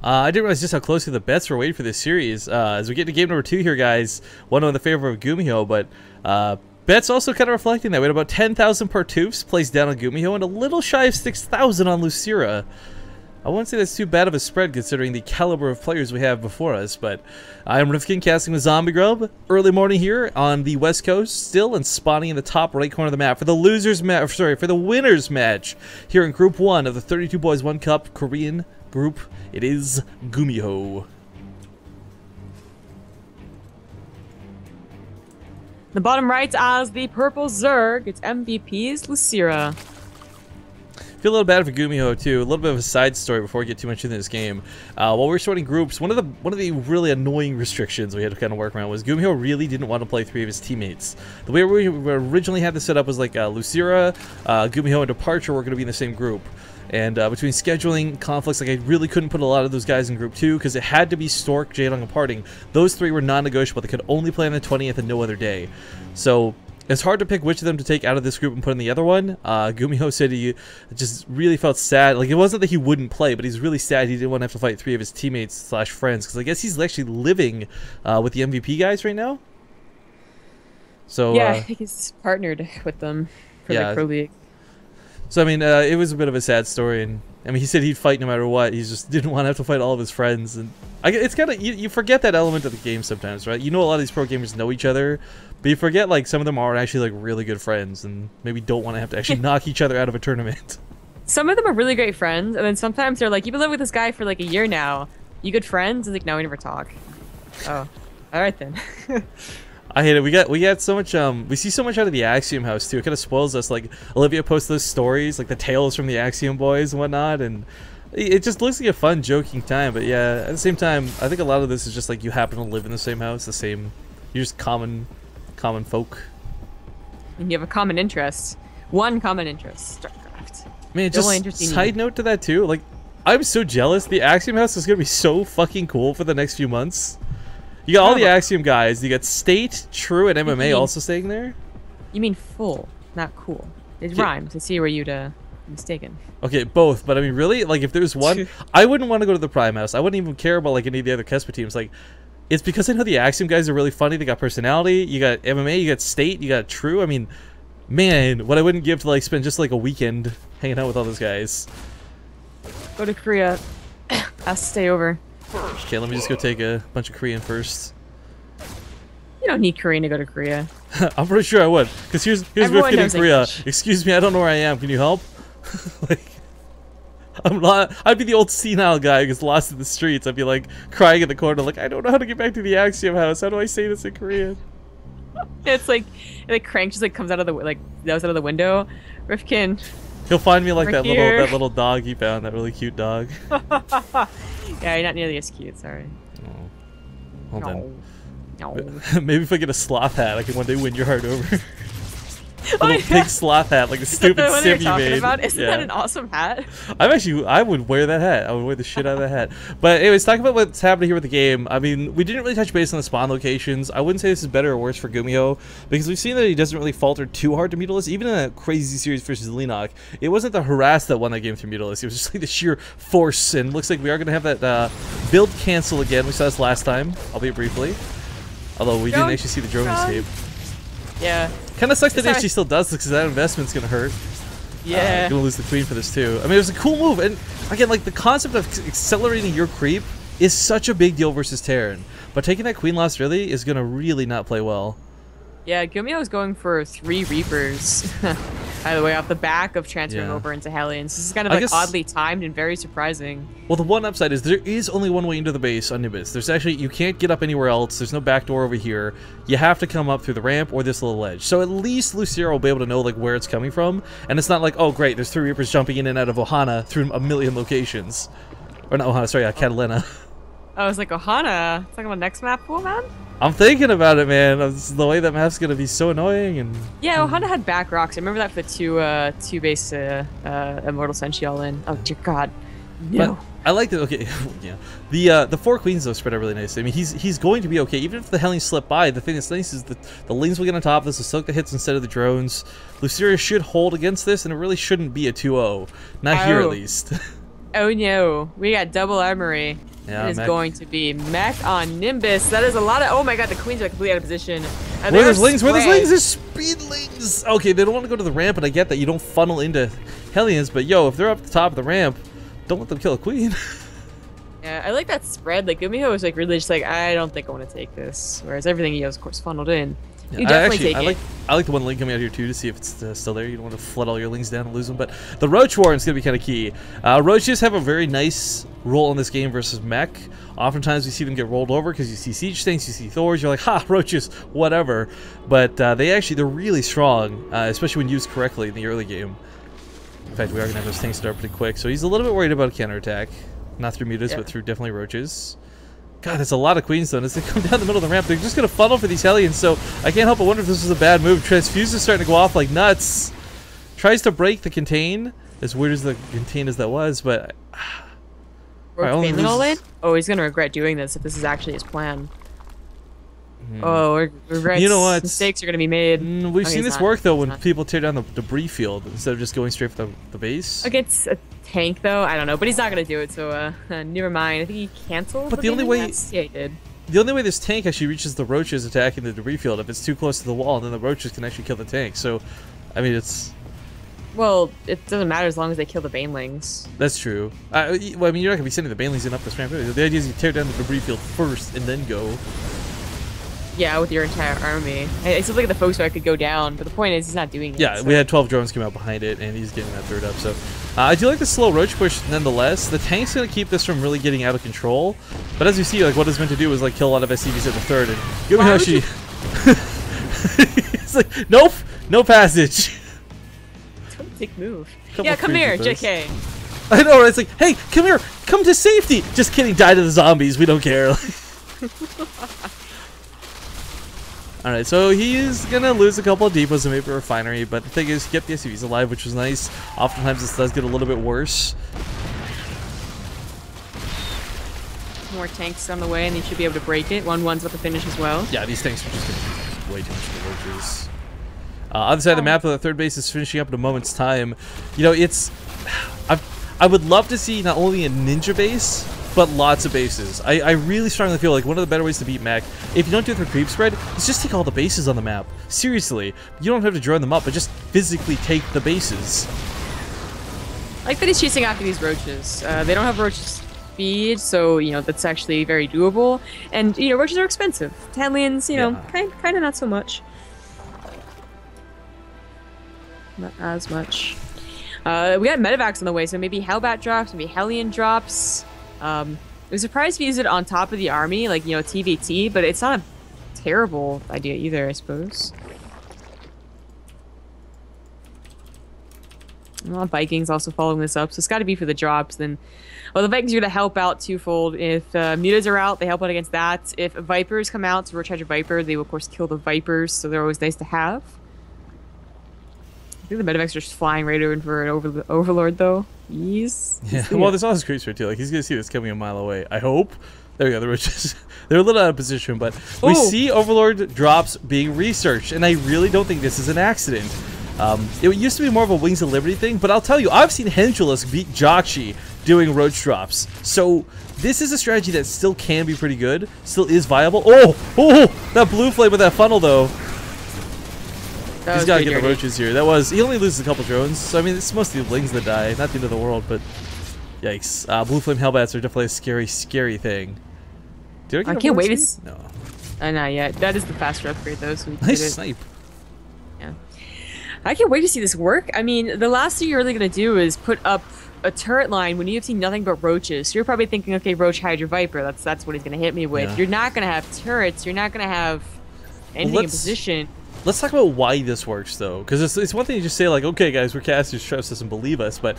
I didn't realize just how closely the bets were waiting for this series. As we get to game number 2 here, guys, one in the favor of GuMiho, but bets also kind of reflecting that. We had about 10,000 Partoofs placed down on GuMiho and a little shy of 6,000 on Losira. I wouldn't say that's too bad of a spread considering the caliber of players we have before us, but I'm Rifkin casting with Zombie Grub. Early morning here on the West Coast, still and spawning in the top right corner of the map for the for the winners match here in Group 1 of the 32Boys1Cup Korean group. It is GuMiho. The bottom right as the purple Zerg, its MVP is Losira. Feel a little bad for GuMiho too. A little bit of a side story before we get too much into this game. While we were sorting groups, one of the really annoying restrictions we had to kind of work around was GuMiho really didn't want to play 3 of his teammates. The way we originally had this set up was like Losira, GuMiho, and Departure were going to be in the same group. And between scheduling conflicts, like I really couldn't put a lot of those guys in Group 2 because it had to be Stork, Jaedong, and Parting. Those 3 were non-negotiable. They could only play on the 20th and no other day. So it's hard to pick which of them to take out of this group and put in the other one. GuMiho said he just really felt sad. Like, it wasn't that he wouldn't play, but he's really sad he didn't want to have to fight 3 of his teammates / friends because I guess he's actually living with the MVP guys right now. So yeah, I think he's partnered with them for the Pro League. So, I mean, it was a bit of a sad story, and I mean, he said he'd fight no matter what. He just didn't want to have to fight all of his friends, and it's kind of, you forget that element of the game sometimes, right? You know a lot of these pro gamers know each other, but you forget, like, some of them are actually, like, really good friends, and maybe don't want to have to actually knock each other out of a tournament. Some of them are really great friends, and then sometimes they're like, you've been living with this guy for, like, a year now. You good friends? It's like, no, we never talk. Oh, alright then. I hate it. We got so much we see so much out of the Axiom house too. It kind of spoils us. Like, Olivia posts those stories, like the tales from the Axiom boys and whatnot, and it just looks like a fun joking time. But yeah, at the same time, I think a lot of this is just like you happen to live in the same house, you're just common folk. And you have a common interest. One common interest, StarCraft. Man, just side note to that too, like, I'm so jealous. The Axiom house is gonna be so fucking cool for the next few months. You got all the Axiom guys. You got State, True, and MMA also staying there. You mean full, not cool. It rhymes. I see where you'd mistaken. Okay, both. But I mean, really, like, if there's one, I wouldn't want to go to the Prime House. I wouldn't even care about like any of the other Kespa teams. Like, it's because I know the Axiom guys are really funny. They got personality. You got MMA. You got State. You got True. I mean, man, what I wouldn't give to like spend just like a weekend hanging out with all those guys. Go to Korea. I'll stay over. Okay, let me just go take a bunch of Korean first. You don't need Korean to go to Korea. I'm pretty sure I would. Because here's Rifkin in Korea. English. Excuse me, I don't know where I am. Can you help? Like, I'd be the old senile guy who gets lost in the streets. I'd be like crying in the corner, like, I don't know how to get back to the Axiom house. How do I say this in Korean? It's like Crank just like comes out of the out of the window. Rifkin. He'll find me like that little dog he found, that really cute dog. Yeah, you're not nearly as cute, sorry. Oh. Hold on. Maybe if I get a sloth hat, I can one day win your heart over. A little pig sloth hat, like a stupid sim you made. Isn't that an awesome hat? I would wear that hat. I would wear the shit out of that hat. But anyways, talking about what's happening here with the game. I mean, we didn't really touch base on the spawn locations. I wouldn't say this is better or worse for GuMiho, because we've seen that he doesn't really falter too hard to Mutalisk. Even in a crazy series versus Lenok, it wasn't the harass that won that game through Mutalisk. It was just like the sheer force, and looks like we are going to have that build cancel again. We saw this last time, albeit briefly. Although we didn't actually see the drone escape. Yeah. Kind of sucks that if she still does this, because that investment's gonna hurt. Yeah. Gonna lose the queen for this too. I mean, it was a cool move, and again, like, the concept of accelerating your creep is such a big deal versus Terran. But taking that queen loss really is gonna really not play well. Yeah, GuMiho is going for 3 Reapers. By the way, off the back of transferring over into Hellions. This is kind of like oddly timed and very surprising. Well, the one upside is there is only one way into the base on Nibis. There's actually, you can't get up anywhere else. There's no back door over here. You have to come up through the ramp or this little ledge. So at least Losira will be able to know like where it's coming from. And it's not like, oh great, there's 3 Reapers jumping in and out of Ohana through a million locations. Or not Ohana, sorry, Catalina. I was like, Ohana? Talking about next map pool, man? I'm thinking about it, man. The way that map's gonna be so annoying, and yeah, Ohana had back rocks. I remember that for the two base Immortal Senshi all in. Oh dear God, no. But I like it. Okay, yeah. The 4 queens though spread out really nicely. I mean, he's going to be okay, even if the Hellions slip by. The thing that's nice is that the Lings will get on top. This will soak the hits instead of the drones. Losira should hold against this, and it really shouldn't be a 2-0. Not here, at least. Oh no, we got double armory. Yeah, it is going to be mech on Nimbus. That is a lot of. Oh my god, the queens are completely out of position. Where there's lings? Where there's lings? There's speedlings. Okay, they don't want to go to the ramp, and I get that you don't funnel into Hellions, but yo, if they're up the top of the ramp, don't let them kill a queen. Yeah, I like that spread. Like GuMiho is like really just like, I don't think I want to take this, whereas everything he has, of course, funneled in. You definitely take it. I like the one link coming out here too to see if it's still there. You don't want to flood all your lings down and lose them. But the Roach Warren is going to be kind of key. Roaches have a very nice role in this game versus mech. Oftentimes we see them get rolled over because you see siege tanks, you see Thors. You're like, ha, Roaches, whatever. But they're really strong, especially when used correctly in the early game. In fact, we are going to have those tanks start pretty quick. So he's a little bit worried about a counterattack. Not through mutas, but through definitely Roaches. God, that's a lot of queens though. And as they come down the middle of the ramp, they're just going to funnel for these Hellions. So I can't help but wonder if this was a bad move. Transfuse is starting to go off like nuts. Tries to break the contain. As weird as the contain as that was, but... Right, all in? Oh, he's going to regret doing this if this is actually his plan. Oh, regrets. You know what? Mistakes are going to be made. We've seen this work though when people tear down the debris field instead of just going straight for the base. Against a tank though, I don't know, but he's not going to do it. So never mind. I think he canceled. But the only way, yeah, he did. The only way this tank actually reaches the Roaches attacking the debris field if it's too close to the wall, then the Roaches can actually kill the tank. So, I mean, it's. Well, it doesn't matter as long as they kill the banelings. That's true. Well, I mean, you're not going to be sending the banelings in up this ramp. The idea is you tear down the debris field first and then go. Yeah, with your entire army. It seems like the Fox could go down, but the point is he's not doing it. Yeah, so. We had 12 drones come out behind it, and he's getting that third up. So I do like the slow Roach push nonetheless. The tank's going to keep this from really getting out of control. But as you see, like what it's meant to do is like kill a lot of SCVs at the third. And GuMiho It's like, nope, no passage. Dick move. Yeah, come here, JK. I know, right? It's like, hey, come here, come to safety. Just kidding, die to the zombies. We don't care. Alright, so he's gonna lose a couple of depots and maybe a refinery, but the thing is, he kept the SUVs alive, which was nice. Oftentimes this does get a little bit worse. More tanks on the way, and he should be able to break it. 1-1's about to finish as well. Yeah, these tanks are just gonna be way too much for the Roaches. Other side of the map, the third base is finishing up in a moment's time. You know, it's... I would love to see not only a ninja base, but lots of bases. I really strongly feel like one of the better ways to beat mech, if you don't do it through creep spread, is just take all the bases on the map. Seriously. You don't have to join them up, but just physically take the bases. I like that he's chasing after these Roaches. They don't have Roach speed, so, you know, that's actually very doable. And, you know, Roaches are expensive. Hellions, you know, kind of not so much. Not as much. We got Medivacs on the way, so maybe Hellbat drops, maybe Hellion drops. I was surprised if you use it on top of the army, like, you know, TVT, but it's not a terrible idea either, I suppose. Well, Vikings also following this up, so it's got to be for the drops. Then, well, the Vikings are going to help out twofold. If mutas are out, they help out against that. If Vipers come out to recharge a Viper, they will, of course, kill the Vipers, so they're always nice to have. I think the Medivacs are just flying right over for an Overlord, though. Yes. Yeah, well, there's all this creep spread, too. Like, he's going to see this coming a mile away. I hope. There we go. They're a little out of position, but we see Overlord drops being researched, and I really don't think this is an accident. It used to be more of a Wings of Liberty thing, but I'll tell you, I've seen Henchulus beat Joxi doing Roach drops. So this is a strategy that still can be pretty good, still is viable. Oh, that blue flame with that funnel, though. He's got to get the Roaches here. He only loses a couple drones, so I mean, it's mostly the Lings that die, not the end of the world, but yikes. Blue Flame Hellbats are definitely a scary, scary thing. Did I can't wait to... No. Not yet. That is the faster upgrade, though, so we nice snipe. Yeah. I can't wait to see this work. I mean, the last thing you're really going to do is put up a turret line when you've seen nothing but Roaches. So you're probably thinking, okay, Roach Hydra Viper, that's what he's going to hit me with. Yeah. You're not going to have turrets. You're not going to have anything in position. Let's talk about why this works, though, because it's one thing to just say, like, okay, guys, we're casters, trust us and believe us, but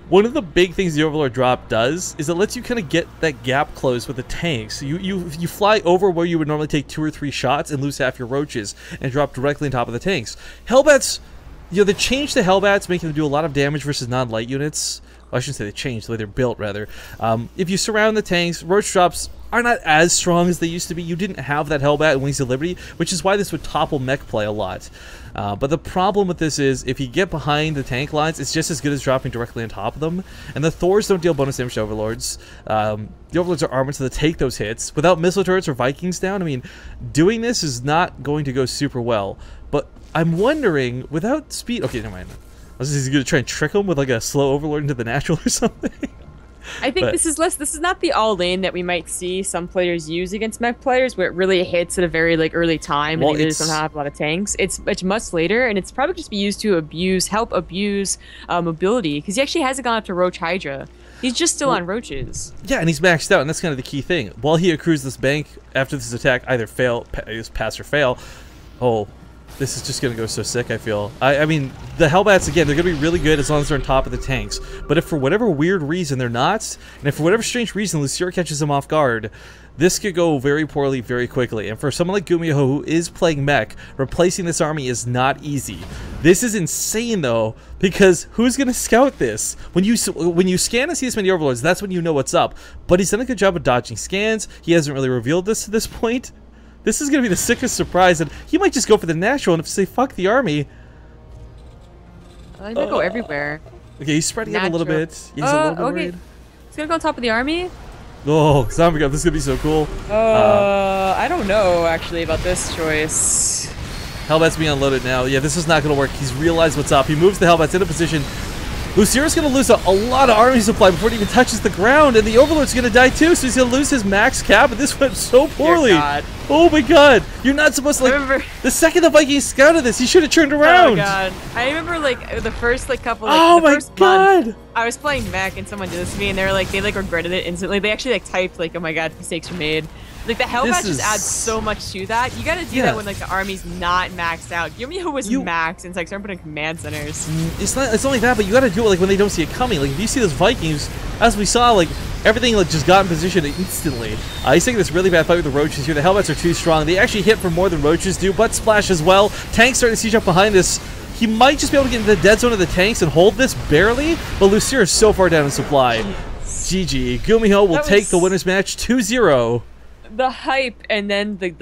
one of the big things the Overlord drop does is it lets you kind of get that gap closed with the tanks. You fly over where you would normally take 2 or 3 shots and lose half your Roaches and drop directly on top of the tanks. Hellbats, you know, they changed the Hellbats, making them do a lot of damage versus non-light units. Well, I shouldn't say they changed, the way they're built, rather. If you surround the tanks, Roach drops are not as strong as they used to be. You didn't have that Hellbat and Wings of Liberty, which is why this would topple mech play a lot. But the problem with this is, if you get behind the tank lines, it's just as good as dropping directly on top of them. And the Thors don't deal bonus damage to Overlords. The Overlords are armored, so they take those hits. Without missile turrets or Vikings down, I mean, doing this is not going to go super well. But I'm wondering, without speed... Okay, never mind. I was just going to try and trick him with like a slow Overlord into the natural or something. I think this is not the all-in that we might see some players use against mech players, where it really hits at a very like early time and they really don't have a lot of tanks. It's much later, and it's probably just be used to help abuse mobility, because he actually hasn't gone up to Roach Hydra. He's just still on roaches. Yeah, and he's maxed out, and that's kind of the key thing. While he accrues this bank after this attack, either pass or fail. Oh, this is just going to go so sick, I feel. I mean, the Hellbats, again, they're going to be really good as long as they're on top of the tanks. But if for whatever weird reason they're not, and if for whatever strange reason Losira catches them off guard, this could go very poorly very quickly. And for someone like GuMiho, who is playing mech, replacing this army is not easy. This is insane, though, because who's going to scout this? When you scan and see this many Overlords, that's when you know what's up. But he's done a good job of dodging scans. He hasn't really revealed this to this point. This is going to be the sickest surprise, and he might just go for the natural and say, fuck the army. He might go everywhere. Okay, he's spreading out a little bit. He's a little bit worried. He's going to go on top of the army? Oh, Zombie Gun, this is going to be so cool. I don't know, actually, about this choice. Hellbat's being unloaded now. Yeah, this is not going to work. He's realized what's up. He moves the Hellbats into position. Lucira's going to lose a lot of army supply before it even touches the ground, and the Overlord's going to die too, so he's going to lose his max cap, and this went so poorly. Oh my god. You're not supposed to, like, the second the Vikings scouted this, he should have turned around. Oh god. I remember, like, the first, like, couple, like, oh my god. Month, I was playing mech, and someone did this to me, and they regretted it instantly. They actually, like, typed, like, oh my god, mistakes were made. Like, the Hellbat just adds so much to that. You gotta do that when, like, the army's not maxed out. GuMiho was maxed, and it's like, start putting command centers. It's only that, but you gotta do it, like, when they don't see it coming. Like, if you see those Vikings, as we saw, like, everything, like, just got in position instantly. He's taking this really bad fight with the Roaches here. The Hellbats are too strong. They actually hit for more than Roaches do, but Splash as well. Tanks starting to siege up behind this. He might just be able to get into the dead zone of the tanks and hold this, barely, but Losira is so far down in supply. GG. GuMiho will take the winner's match 2-0. The hype and then the